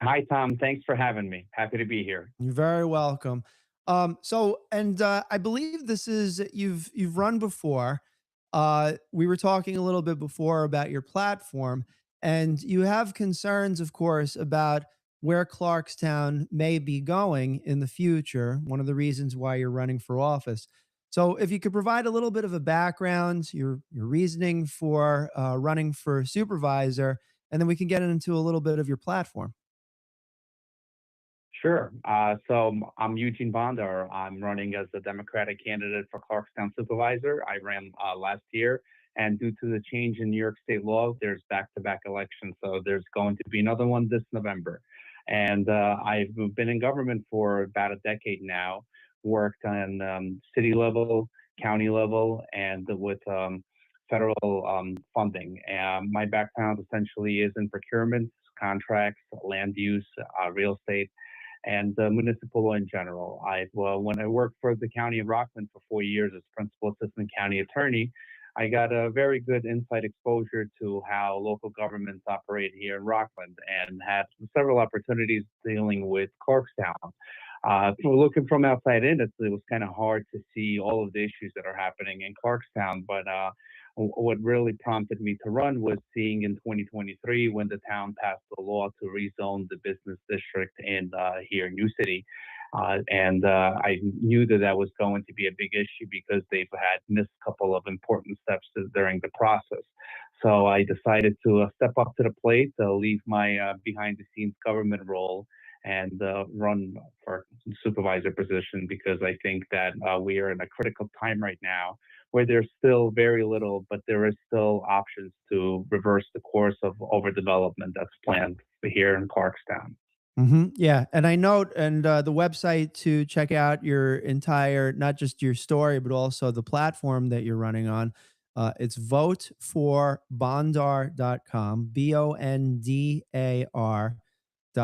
Hi, Tom. Thanks for having me. Happy to be here. You're very welcome. I believe this is you've run before. We were talking a little bit before about your platform, and you have concerns, of course, about where Clarkstown may be going in the future. One of the reasons why you're running for office. So, if you could provide a little bit of a background, your reasoning for running for supervisor, and then we can get into a little bit of your platform. Sure. I'm Eugene Bondar. I'm running as a Democratic candidate for Clarkstown Supervisor. I ran last year, and due to the change in New York State law, there's back-to-back elections. So there's going to be another one this November. And I've been in government for about a decade now, worked on city level, county level, and with federal funding. My background essentially is in procurement, contracts, land use, real estate, and municipal law in general. When I worked for the county of Rockland for 4 years as principal assistant county attorney, I got a very good inside exposure to how local governments operate here in Rockland and had several opportunities dealing with Clarkstown. Looking from outside in, it was kind of hard to see all of the issues that are happening in Clarkstown. But what really prompted me to run was seeing in 2023 when the town passed the law to rezone the business district in here in New City. I knew that that was going to be a big issue because they've had missed a couple of important steps during the process. So I decided to step up to the plate, leave my behind the scenes government role, and run for supervisor position because I think that we are in a critical time right now where there's still very little, but there is still options to reverse the course of overdevelopment that's planned here in Clarkstown. Yeah, and I note and the website to check out your entire, not just your story, but also the platform that you're running on. It's voteforbondar.com,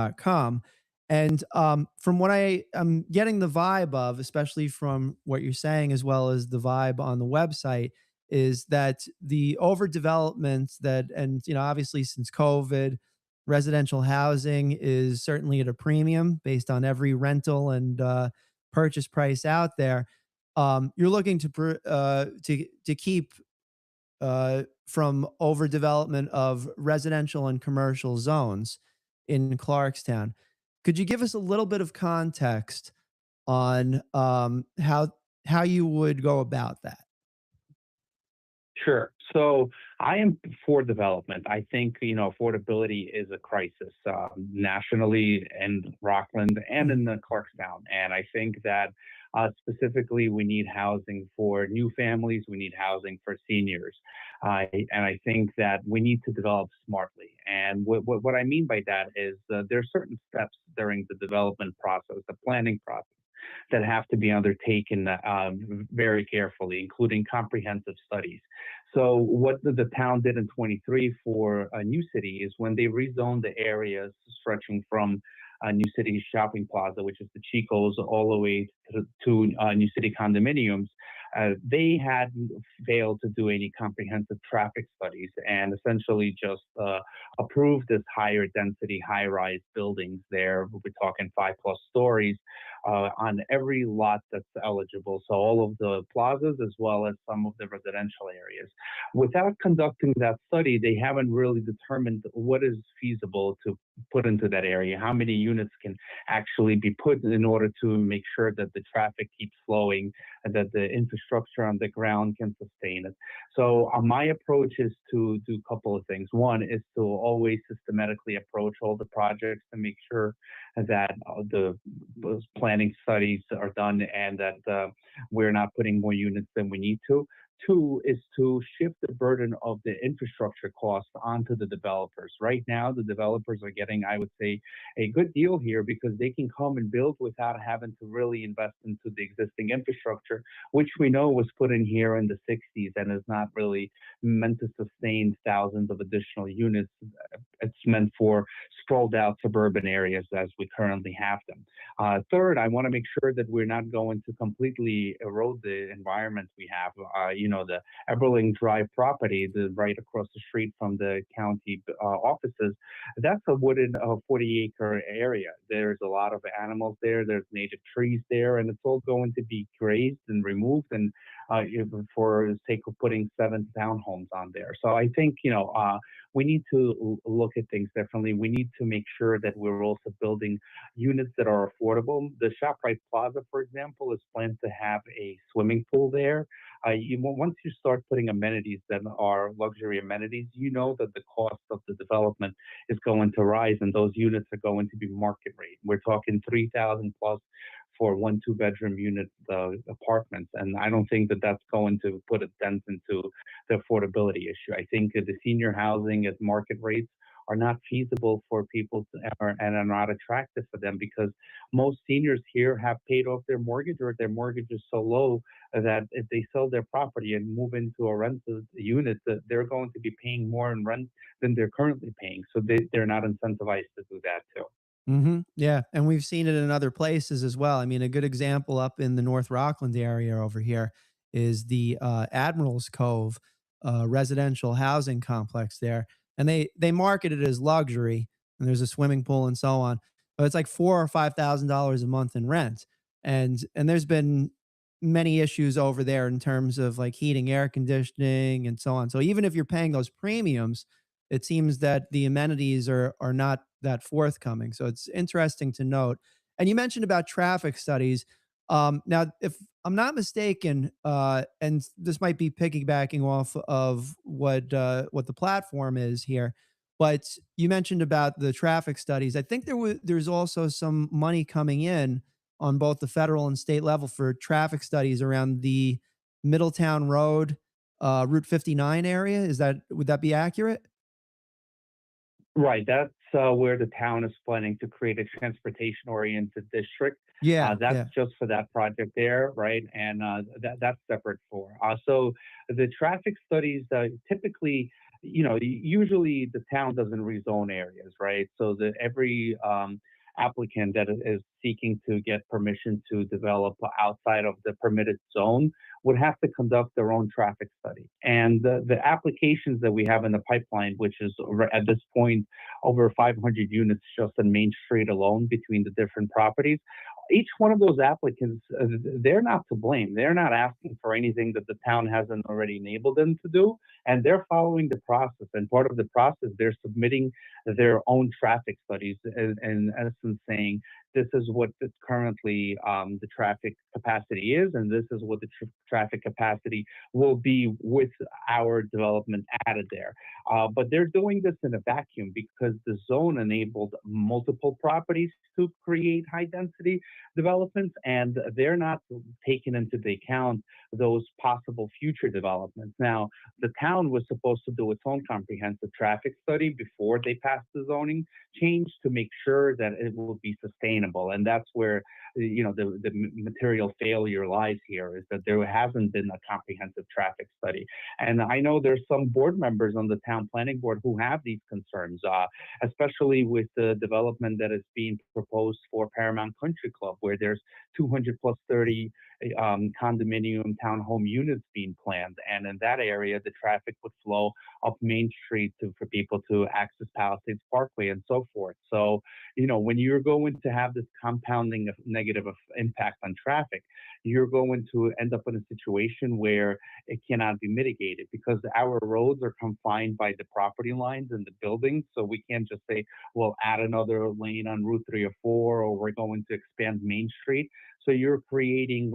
Bondar.com. And from what I am getting the vibe of, especially from what you're saying, as well as the vibe on the website, is that the overdevelopment that, and obviously since COVID, residential housing is certainly at a premium based on every rental and purchase price out there. You're looking to keep from overdevelopment of residential and commercial zones in Clarkstown. Could you give us a little bit of context on how you would go about that? Sure. So I am for development. I think, affordability is a crisis nationally in Rockland and in the Clarkstown. And I think that specifically we need housing for new families. We need housing for seniors. And I think that we need to develop smartly. And what I mean by that is there are certain steps during the development process, the planning process, that have to be undertaken very carefully, including comprehensive studies. So what the town did in 23 for New City is when they rezoned the areas stretching from New City Shopping Plaza, which is the Chico's, all the way to New City condominiums, they had failed to do any comprehensive traffic studies and essentially just approved this higher density, high rise buildings there. We're talking 5+ stories on every lot that's eligible. So all of the plazas as well as some of the residential areas. Without conducting that study, they haven't really determined what is feasible to put into that area, how many units can actually be put in order to make sure that the traffic keeps flowing and that the infrastructure on the ground can sustain it. So my approach is to do a couple of things. One is to always systematically approach all the projects to make sure that those planning studies are done and that we're not putting more units than we need to. Two is to shift the burden of the infrastructure costs onto the developers. Right now, the developers are getting, I would say, a good deal here because they can come and build without having to really invest into the existing infrastructure, which we know was put in here in the 60s and is not really meant to sustain thousands of additional units It's meant for sprawled out suburban areas as we currently have them. Third, I want to make sure that we're not going to completely erode the environment we have. The Eberling Drive property, right across the street from the county offices, that's a wooded 40-acre area. There's a lot of animals there. There's native trees there, and it's all going to be grazed and removed, and for the sake of putting 7 townhomes on there. So I think we need to look at things differently. We need to make sure that we're also building units that are affordable. The ShopRite Plaza, for example, is planned to have a swimming pool there. Once you start putting amenities that are luxury amenities, you know that the cost of the development is going to rise, and those units are going to be market rate. We're talking 3,000 plus for 1 2 bedroom unit apartments, and I don't think that that's going to put a dent into the affordability issue. I think the senior housing at market rates are not feasible for people and are not attractive for them because most seniors here have paid off their mortgage, or their mortgage is so low that if they sell their property and move into a rented unit, that they're going to be paying more in rent than they're currently paying. So they're not incentivized to do that too. Yeah, and we've seen it in other places as well. I mean, a good example up in the North Rockland area over here is the Admiral's Cove residential housing complex there, and they market it as luxury, and there's a swimming pool and so on, but it's like $4 or $5,000 a month in rent, and there's been many issues over there in terms of like heating, air conditioning, and so on. So even if you're paying those premiums, it seems that the amenities are not that forthcoming. So it's interesting to note. And you mentioned about traffic studies. Now, if I'm not mistaken, and this might be piggybacking off of what the platform is here, but you mentioned about the traffic studies. I think there's also some money coming in on both the federal and state level for traffic studies around the Middletown Road, Route 59 area. Would that be accurate? Right. That's where the town is planning to create a transportation-oriented district. Yeah, That's yeah. just for that project there, right? And that's separate for. So the traffic studies typically, usually the town doesn't rezone areas, right? So every applicant that is seeking to get permission to develop outside of the permitted zone would have to conduct their own traffic study. And the applications that we have in the pipeline, which is at this point over 500 units just on Main Street alone between the different properties, each one of those applicants, they're not to blame. They're not asking for anything that the town hasn't already enabled them to do, and they're following the process. And part of the process, they're submitting their own traffic studies, in essence saying, this is what currently the traffic capacity is, and this is what the traffic capacity will be with our development added there. But they're doing this in a vacuum because the zone enabled multiple properties to create high density developments, and they're not taking into the account those possible future developments. Now, the town was supposed to do its own comprehensive traffic study before they passed the zoning change to make sure that it will be sustainable. And that's where the material failure lies here, is that there hasn't been a comprehensive traffic study. And I know there's some board members on the town planning board who have these concerns, especially with the development that is being proposed for Paramount Country Club, where there's 200 plus 30 condominium townhome units being planned. And in that area, the traffic would flow up Main Street for people to access Palisades Parkway and so forth. So, when you're going to have this compounding of negative impact on traffic, you're going to end up in a situation where it cannot be mitigated because our roads are confined by the property lines and the buildings. So we can't just say, well, add another lane on Route 3 or 4, or we're going to expand Main Street. So you're creating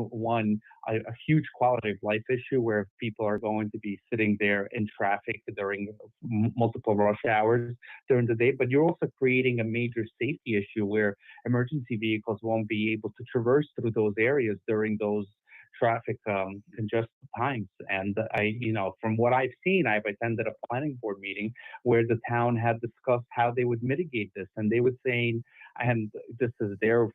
a huge quality of life issue where people are going to be sitting there in traffic during multiple rush hours during the day, but you're also creating a major safety issue where emergency vehicles won't be able to traverse through those areas during those traffic congested times. And from what I've seen, I've attended a planning board meeting where the town had discussed how they would mitigate this, and they were saying, and this is their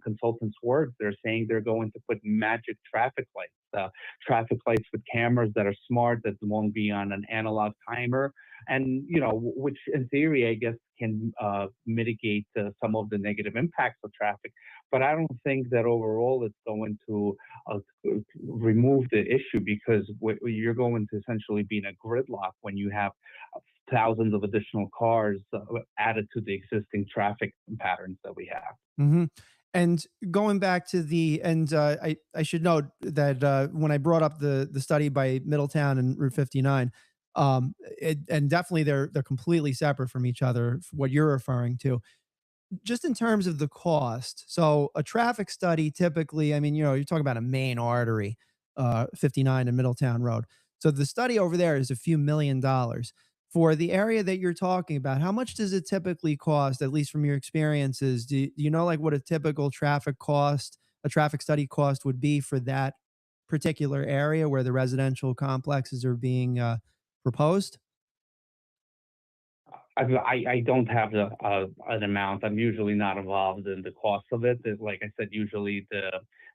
consultants' words, they're saying they're going to put magic traffic lights with cameras that are smart, that won't be on an analog timer, and which in theory, I guess, can mitigate some of the negative impacts of traffic. But I don't think that overall it's going to uh, remove the issue, because you're going to essentially be in a gridlock when you have thousands of additional cars added to the existing traffic patterns that we have. Hmm. And going back to the and I should note that when I brought up the study by Middletown and Route 59, and definitely they're completely separate from each other. What you're referring to, just in terms of the cost. So a traffic study typically, I mean, you're talking about a main artery, 59 and Middletown Road. So the study over there is a few $1 million. For the area that you're talking about, how much does it typically cost, at least from your experiences? Do you know like what a typical a traffic study cost would be for that particular area where the residential complexes are being proposed? I don't have an amount. I'm usually not involved in the cost of it. Like I said, usually the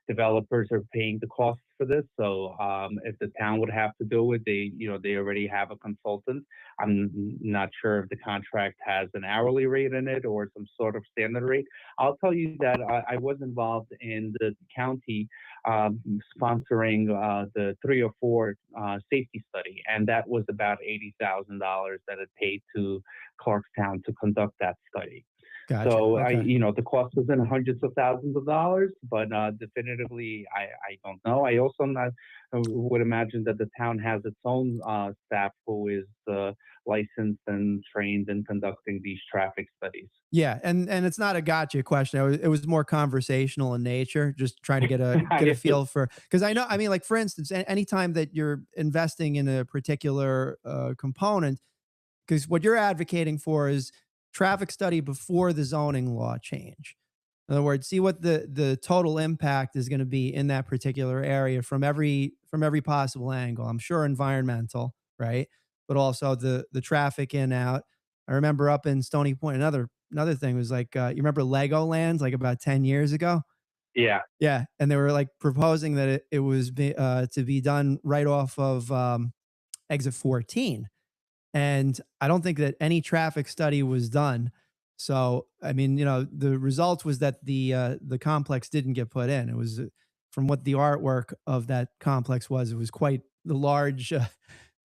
developers are paying the costs for this. So if the town would have to do it, they already have a consultant. I'm not sure if the contract has an hourly rate in it or some sort of standard rate. I'll tell you that I was involved in the county um, sponsoring the 304 safety study, and that was about $80,000 that it paid to Clarkstown to conduct that study. Gotcha. So Okay. the cost was in hundreds of thousands of dollars, but definitively, I don't know. I also not would imagine that the town has its own staff who is licensed and trained in conducting these traffic studies. Yeah, and it's not a gotcha question. It was more conversational in nature, just trying to get a I, feel for, because I know, I mean, like for instance, anytime that you're investing in a particular component, because what you're advocating for is traffic study before the zoning law change. In other words, see what the total impact is going to be in that particular area from every possible angle. I'm sure environmental, right? But also the traffic in out. I remember up in Stony Point, another thing was like you remember Legoland like about 10 years ago? yeah, Yeah, and they were like proposing that it was to be done right off of exit 14, and I don't think that any traffic study was done. So, I mean, the result was that the complex didn't get put in. It was from what the artwork of that complex was, it was quite the large, a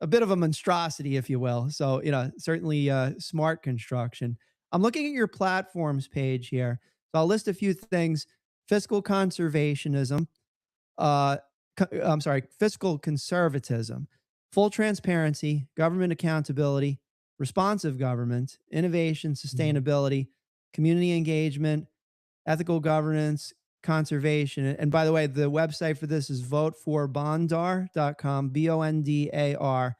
bit of a monstrosity, if you will. So, certainly smart construction. I'm looking at your platforms page here. So I'll list a few things: fiscal conservationism, uh, I'm sorry, fiscal conservatism, full transparency, government accountability, responsive government, innovation, sustainability, community engagement, ethical governance, conservation. And by the way, the website for this is voteforbondar.com, BONDAR.com.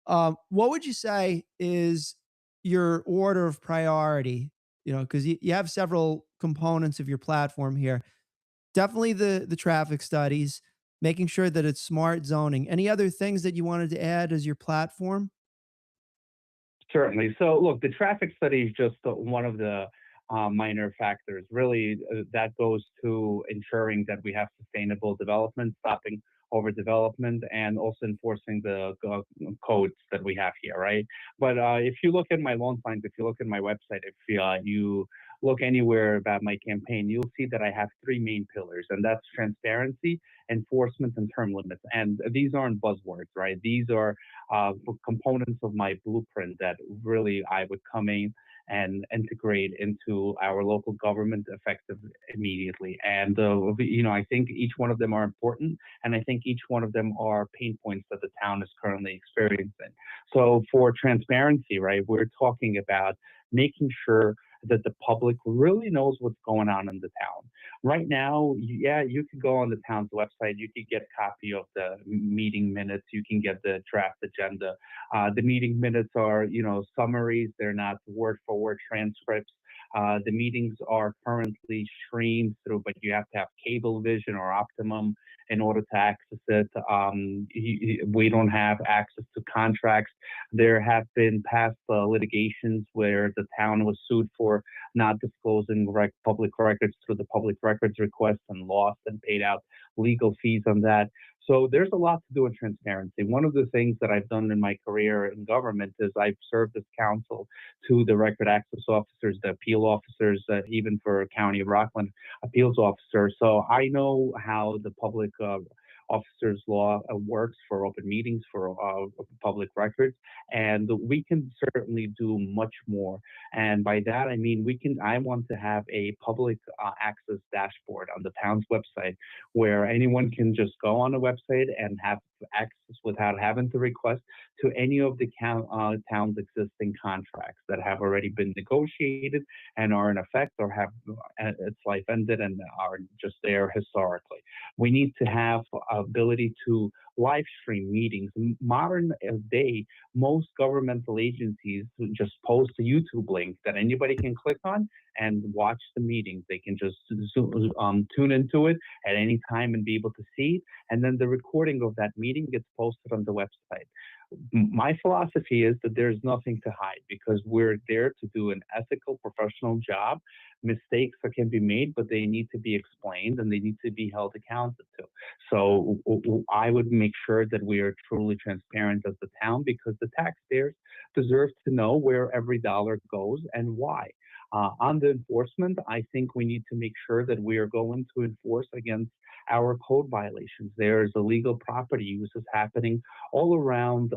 What would you say is your order of priority? Because you have several components of your platform here. Definitely the traffic studies, making sure that it's smart zoning. Any other things that you wanted to add as your platform? certainly. So, look, the traffic study is just one of the minor factors. Really, that goes to ensuring that we have sustainable development, stopping overdevelopment, and also enforcing the codes that we have here, right? But if you look at my loan signs, if you look at my website, if you look anywhere about my campaign, you'll see that I have three main pillars, and that's transparency, enforcement, and term limits. And these aren't buzzwords, right? These are components of my blueprint that really I would come in and integrate into our local government effective immediately. And I think each one of them are important, and I think each one of them are pain points that the town is currently experiencing. So for transparency, right, we're talking about making sure that the public really knows what's going on in the town. Right now, yeah, you could go on the town's website, you could get a copy of the meeting minutes, you can get the draft agenda. The meeting minutes are, summaries, they're not word for word transcripts. The meetings are currently streamed through, but you have to have cable vision or optimum in order to access it. We don't have access to contracts. There have been past litigations where the town was sued for not disclosing public records through the public records request and lost and paid out legal fees on that. So there's a lot to do in transparency. One of the things that I've done in my career in government is I've served as counsel to the record access officers, the appeal officers, even for County of Rockland appeals officer. So I know how the public officers law works for open meetings, for public records, and we can certainly do much more. And by that I mean I want to have a public access dashboard on the town's website where anyone can just go on the website and have access without having to request to any of the town's existing contracts that have already been negotiated and are in effect or have its life ended and are just there historically. We need to have ability to live stream meetings. Modern day, most governmental agencies just post a YouTube link that anybody can click on and watch the meetings. They can just tune into it at any time and be able to see it. And then the recording of that meeting gets posted on the website. My philosophy is that there's nothing to hide because we're there to do an ethical, professional job. Mistakes that can be made, but they need to be explained and they need to be held accountable to. So I would make sure that we are truly transparent as the town because the taxpayers deserve to know where every dollar goes and why. On the enforcement, I think we need to make sure that we are going to enforce against our code violations. There's illegal property uses happening all around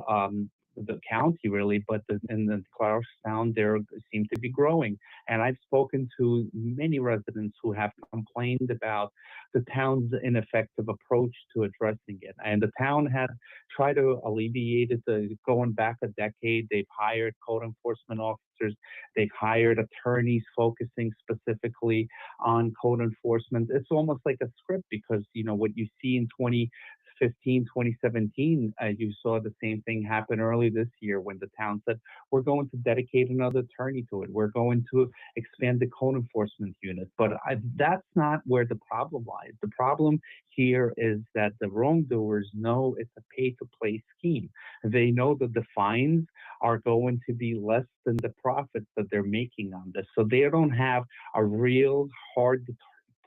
the county, really, but in the Clarkstown, there seem to be growing. And I've spoken to many residents who have complained about the town's ineffective approach to addressing it. And the town had tried to alleviate it going back a decade. They've hired code enforcement officers. They've hired attorneys focusing specifically on code enforcement. It's almost like a script because, what you see in 2015, 2017, you saw the same thing happen early this year when the town said, we're going to dedicate another attorney to it. We're going to expand the code enforcement unit. But that's not where the problem lies. The problem here is that the wrongdoers know it's a pay-to-play scheme. They know that the fines are going to be less than the profits that they're making on this. So they don't have a real hard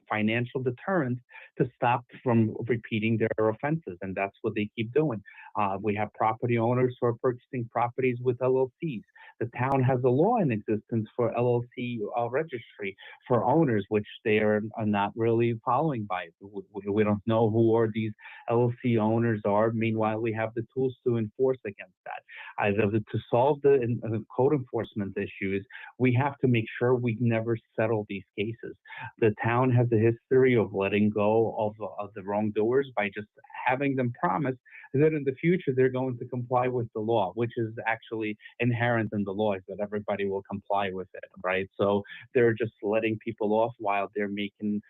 financial deterrent to stop from repeating their offenses, and that's what they keep doing. We have property owners who are purchasing properties with LLCs. The town has a law in existence for LLC registry for owners, which they are not really following by. We don't know who are these LLC owners are. Meanwhile, we have the tools to enforce against that. To solve the code enforcement issues, we have to make sure we never settle these cases. The town has a history of letting go of the wrongdoers by just having them promise that in the future they're going to comply with the law, which is actually inherent in the law, is that everybody will comply with it, right? So they're just letting people off while they're making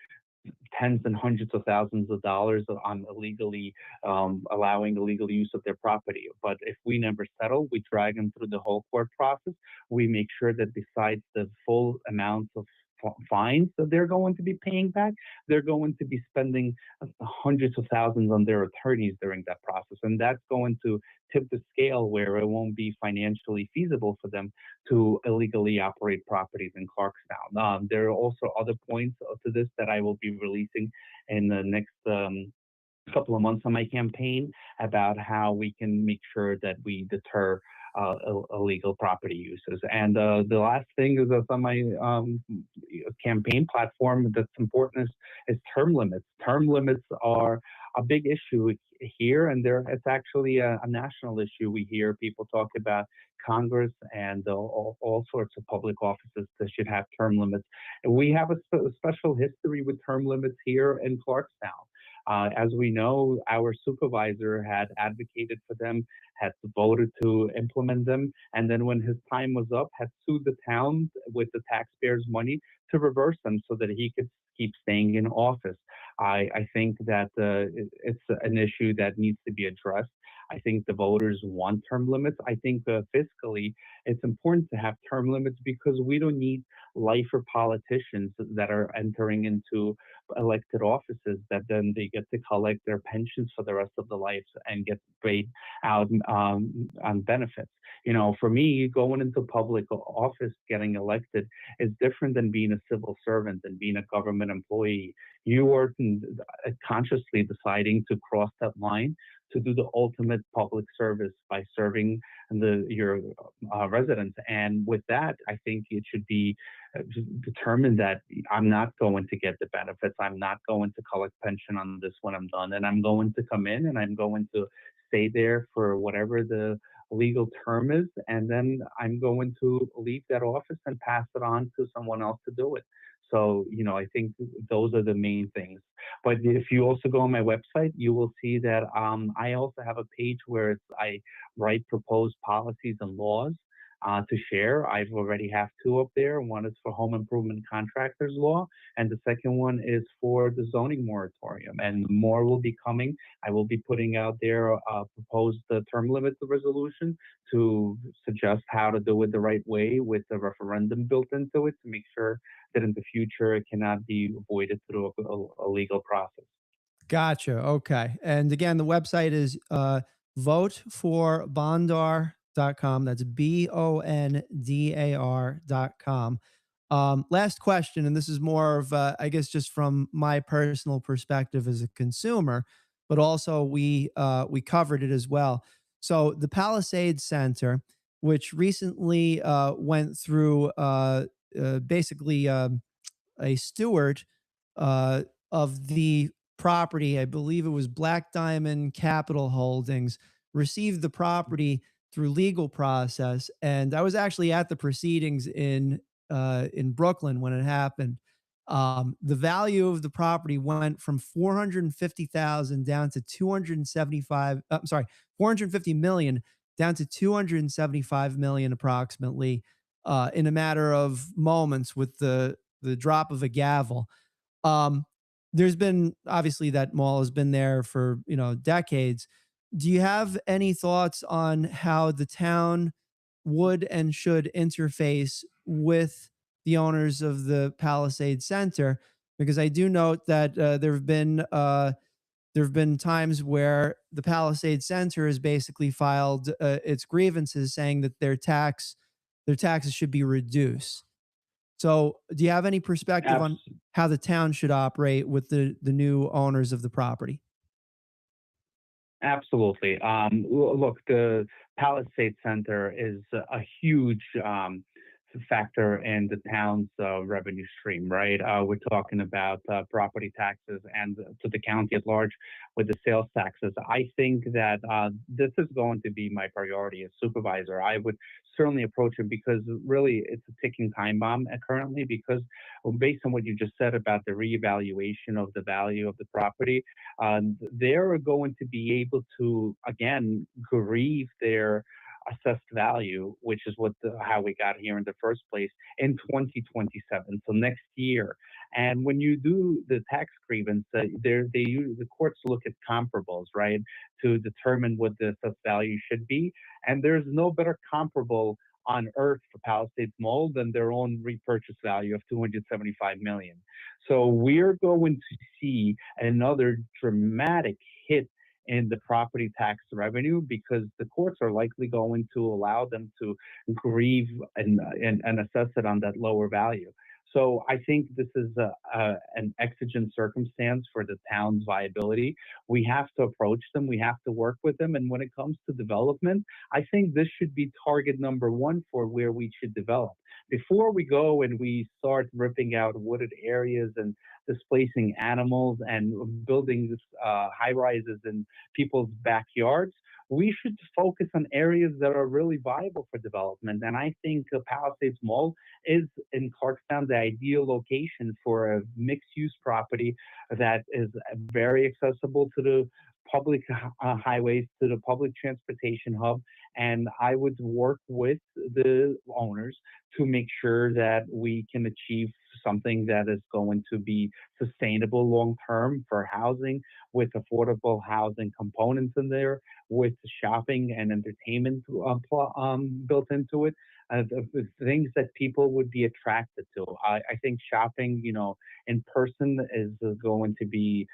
tens and hundreds of thousands of dollars on illegally allowing illegal use of their property. But if we never settle, we drag them through the whole court process. We make sure that besides the full amount of fines that they're going to be paying back, they're going to be spending hundreds of thousands on their attorneys during that process. And that's going to tip the scale where it won't be financially feasible for them to illegally operate properties in Clarkstown. There are also other points to this that I will be releasing in the next couple of months on my campaign about how we can make sure that we deter illegal property uses. And the last thing is that's on my campaign platform that's important is term limits. Term limits are a big issue here, and it's actually a national issue. We hear people talk about Congress and all sorts of public offices that should have term limits. And we have a special history with term limits here in Clarkstown. As we know, our supervisor had advocated for them, had voted to implement them, and then when his time was up, had sued the town with the taxpayers' money to reverse them so that he could keep staying in office. I think that it's an issue that needs to be addressed. I think the voters want term limits. I think fiscally, it's important to have term limits because we don't need lifer politicians that are entering into elected offices that then they get to collect their pensions for the rest of the life and get paid out on benefits. For me, going into public office, getting elected is different than being a civil servant and being a government employee. You are consciously deciding to cross that line to do the ultimate public service by serving your residents. And with that, I think it should be determined that I'm not going to get the benefits. I'm not going to collect pension on this when I'm done. And I'm going to come in and I'm going to stay there for whatever the legal term is. And then I'm going to leave that office and pass it on to someone else to do it. So, I think those are the main things. But if you also go on my website, you will see that I also have a page where I write proposed policies and laws to share. I've already have two up there. One is for home improvement contractors law, and the second one is for the zoning moratorium. And more will be coming. I will be putting out there a proposed term limit resolution to suggest how to do it the right way with the referendum built into it to make sure that in the future it cannot be avoided through a legal process. Gotcha. Okay. And again, the website is voteforbondar.com. That's BONDAR.com. Last question, and this is more of, I guess, just from my personal perspective as a consumer, but also we covered it as well. So the Palisades Center, which recently went through basically a steward of the property, I believe it was Black Diamond Capital Holdings, received the property through legal process. And I was actually at the proceedings in Brooklyn when it happened. The value of the property went from 450,000 down to 275. I'm sorry, 450 million down to 275 million approximately in a matter of moments with the drop of a gavel. Um, there's been obviously that mall has been there for decades. Do you have any thoughts on how the town would and should interface with the owners of the Palisade Center? Because I do note that there have been times where the Palisade Center has basically filed its grievances, saying that their taxes should be reduced. So, do you have any perspective on Abs- how the town should operate with the new owners of the property? Absolutely. Look, the Palisade Center is a huge factor in the town's revenue stream, right? We're talking about property taxes and to the county at large with the sales taxes. I think that this is going to be my priority as supervisor. I would certainly approach it because really it's a ticking time bomb currently because based on what you just said about the reevaluation of the value of the property, they're going to be able to again grieve their assessed value, which is how we got here in the first place in 2027, so next year. And when you do the tax grievance, the courts look at comparables, right, to determine what the assessed value should be. And there's no better comparable on earth for Palisades Mall than their own repurchase value of 275 million. So we're going to see another dramatic hit in the property tax revenue because the courts are likely going to allow them to grieve and assess it on that lower value. So I think this is an exigent circumstance for the town's viability. We have to approach them. We have to work with them. And when it comes to development, I think this should be target number one for where we should develop. Before we go and we start ripping out wooded areas and displacing animals and building high rises in people's backyards, we should focus on areas that are really viable for development. And I think Palisades Mall is in Clarkstown the ideal location for a mixed use property that is very accessible to the public highways, to the public transportation hub. And I would work with the owners to make sure that we can achieve something that is going to be sustainable long term for housing, with affordable housing components in there, with shopping and entertainment built into it. The things that people would be attracted to. I think shopping, in person is going to be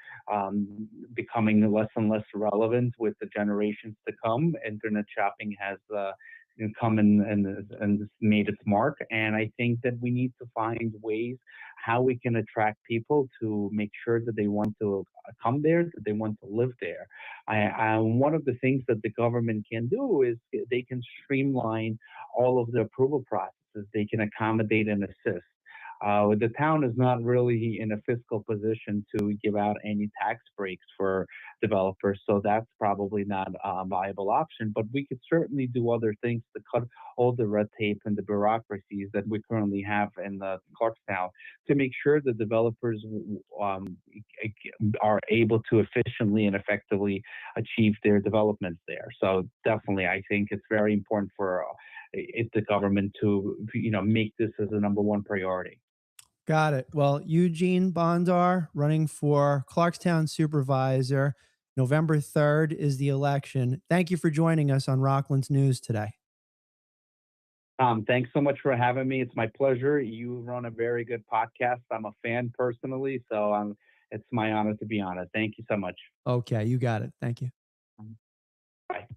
becoming less and less relevant with the generations to come. Internet shopping has come and made its mark. And I think that we need to find ways how we can attract people to make sure that they want to come there, that they want to live there. One of the things that the government can do is they can streamline all of the approval processes. They can accommodate and assist. The town is not really in a fiscal position to give out any tax breaks for developers, so that's probably not a viable option. But we could certainly do other things to cut all the red tape and the bureaucracies that we currently have in the Clarkstown to make sure that developers are able to efficiently and effectively achieve their developments there. So definitely, I think it's very important for the government to make this as a number one priority. Got it. Well, Eugene Bondar running for Clarkstown Supervisor. November 3rd is the election. Thank you for joining us on Rockland's News today. Thanks so much for having me. It's my pleasure. You run a very good podcast. I'm a fan personally, so it's my honor to be on it. Thank you so much. Okay, you got it. Thank you. Bye.